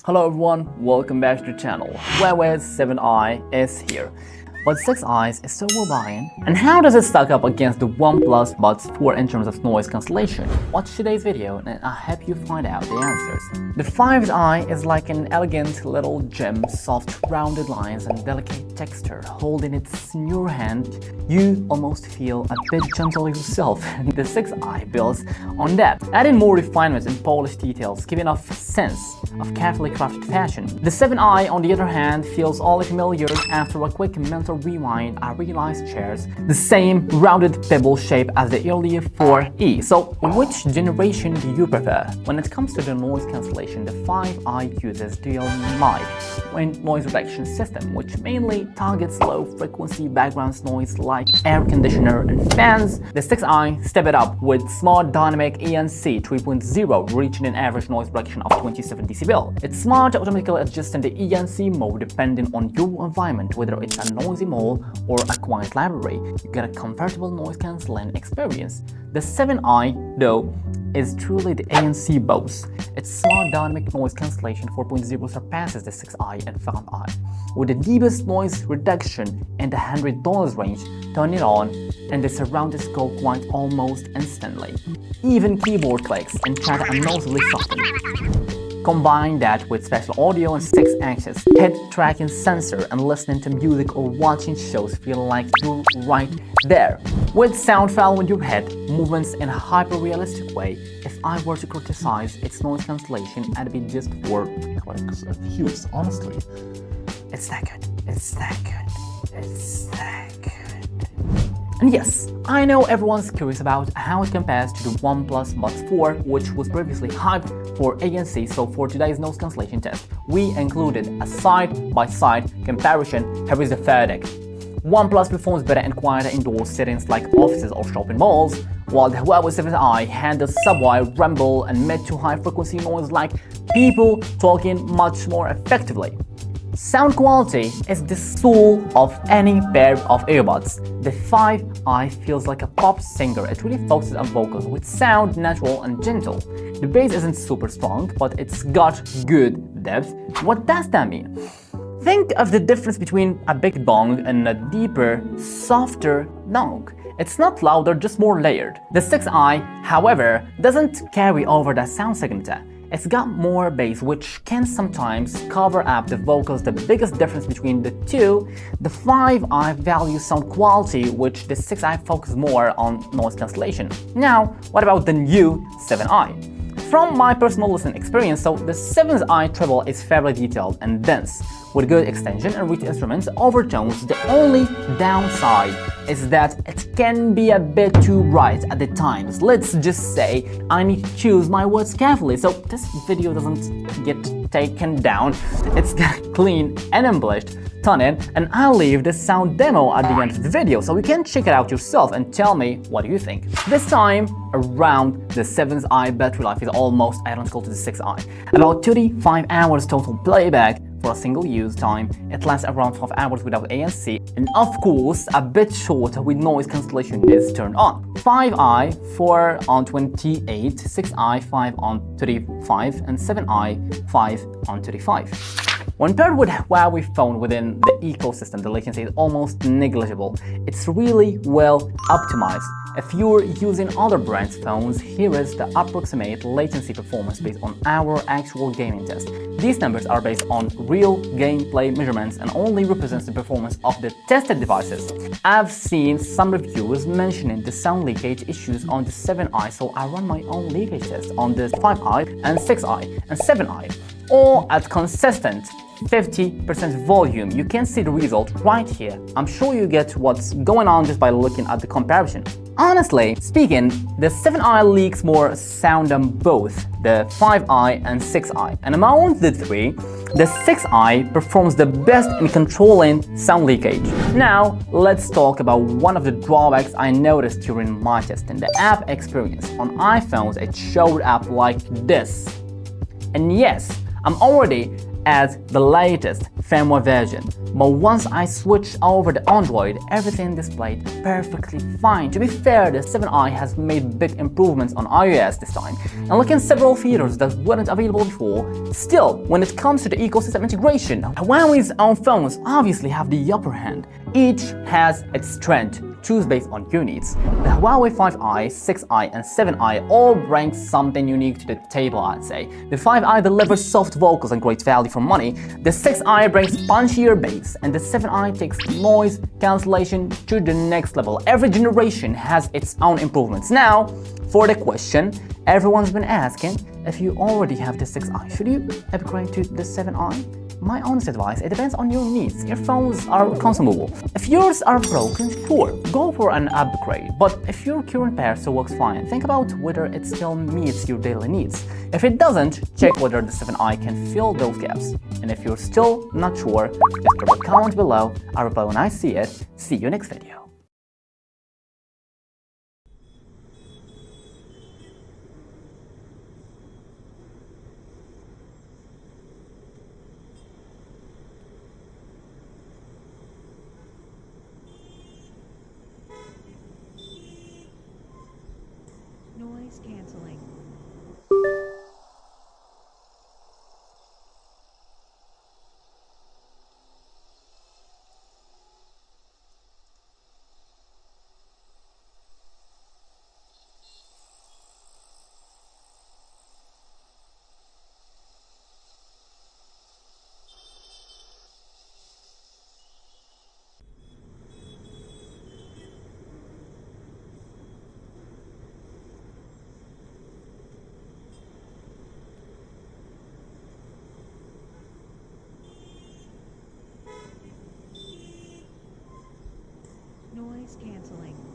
Hello everyone, welcome back to the channel. Huawei's 7i is here, but 6i is so buying. And how does it stack up against the OnePlus Buds 4 in terms of noise cancellation? Watch today's video and I hope you find out the answers. The 5i is like an elegant little gem, soft rounded lines and delicate texture. Holding it in your hand, you almost feel a bit gentle yourself. The 6i builds on that, adding more refinements and polished details, giving off a sense of carefully crafted fashion. The 7i, on the other hand, feels all familiar. After a quick mental rewind, I realized shares the same rounded pebble shape as the earlier 4e. So, which generation do you prefer? When it comes to the noise cancellation, the 5i uses dual mic and noise reduction system, which mainly targets low-frequency background noise like air conditioner and fans. The 6i step it up with smart dynamic ANC 3.0, reaching an average noise reduction of 27 dB. It's smart, automatically adjusting the ANC mode depending on your environment, whether it's a noisy mall or a quiet library. You get a comfortable noise cancelling experience. The 7i, though, is truly the ANC boss. Its smart dynamic noise cancellation 4.0 surpasses the 6i and 5i, with the deepest noise reduction in the $100 range. Turn it on and the surroundings go quiet almost instantly. Even keyboard clicks and chatter are noticeably softened. Combine that with special audio and 6-axis head tracking sensor, and listening to music or watching shows feel like you're right there. With sound following your head movements in a hyper-realistic way, if I were to criticize its noise cancellation, I'd be just for clicks and hues, honestly. It's that good. It's that good. It's that good. And yes, I know everyone's curious about how it compares to the OnePlus Buds 4, which was previously hyped for ANC, so for today's noise cancellation test, we included a side-by-side comparison. Here is the verdict. OnePlus performs better in quieter indoor settings like offices or shopping malls, while the Huawei 7i handles subway, rumble, and mid to high frequency noise like people talking much more effectively. Sound quality is the soul of any pair of earbuds. The 5i feels like a pop singer. It really focuses on vocals with sound natural and gentle. The bass isn't super strong, but it's got good depth. What does that mean? Think of the difference between a big dong and a deeper, softer dong. It's not louder, just more layered. The 6i, however, doesn't carry over that sound signature. It's got more bass, which can sometimes cover up the vocals. The biggest difference between the two, the 5i values sound quality, which the 6i focuses more on noise cancellation. Now, what about the new 7i? From my personal listening experience, so the 7i treble is fairly detailed and dense, with good extension and rich instruments overtones. The only downside is that it can be a bit too bright at the times. Let's just say I need to choose my words carefully, so this video doesn't get taken down. It's clean and embellished. Turn in, and I'll leave the sound demo at the end of the video so you can check it out yourself and tell me what you think. This time around, the 7i battery life is almost identical to the 6i. About 35 hours total playback for a single use time. It lasts around 12 hours without ANC, and of course a bit shorter with noise cancellation is turned on. 5i 4 on 28, 6i 5 on 35, and 7i 5 on 35. When paired with Huawei phone within the ecosystem, the latency is almost negligible. It's really well optimized. If you're using other brands' phones, here is the approximate latency performance based on our actual gaming test. These numbers are based on real gameplay measurements and only represents the performance of the tested devices. I've seen some reviewers mentioning the sound leakage issues on the 7i, so I run my own leakage test on the 5i and 6i and 7i, all at consistent 50% volume. You can see the result right here. I'm sure you get what's going on just by looking at the comparison. Honestly speaking, the 7i leaks more sound than both the 5i and 6i, and among the three, the 6i performs the best in controlling sound leakage. Now, let's talk about one of the drawbacks I noticed during my testing, the app experience. On iPhones, it showed up like this. And yes, I'm already as the latest firmware version. But once I switched over to Android, everything displayed perfectly fine. To be fair, the 7i has made big improvements on iOS this time, and looking at several features that weren't available before. Still, when it comes to the ecosystem integration, Huawei's own phones obviously have the upper hand. Each has its strength. Choose based on your needs. The Huawei 5i, 6i, and 7i all bring something unique to the table, I'd say. The 5i delivers soft vocals and great value for money, the 6i brings punchier bass, and the 7i takes noise cancellation to the next level. Every generation has its own improvements. Now, for the question everyone's been asking, if you already have the 6i, should you upgrade to the 7i? My honest advice, it depends on your needs. Your phones are consumable. If yours are broken, sure, go for an upgrade. But if your current pair still works fine, think about whether it still meets your daily needs. If it doesn't, check whether the 7i can fill those gaps. And if you're still not sure, just drop a comment below. I'll reply when I see it. See you next video. Noise canceling. Noise canceling.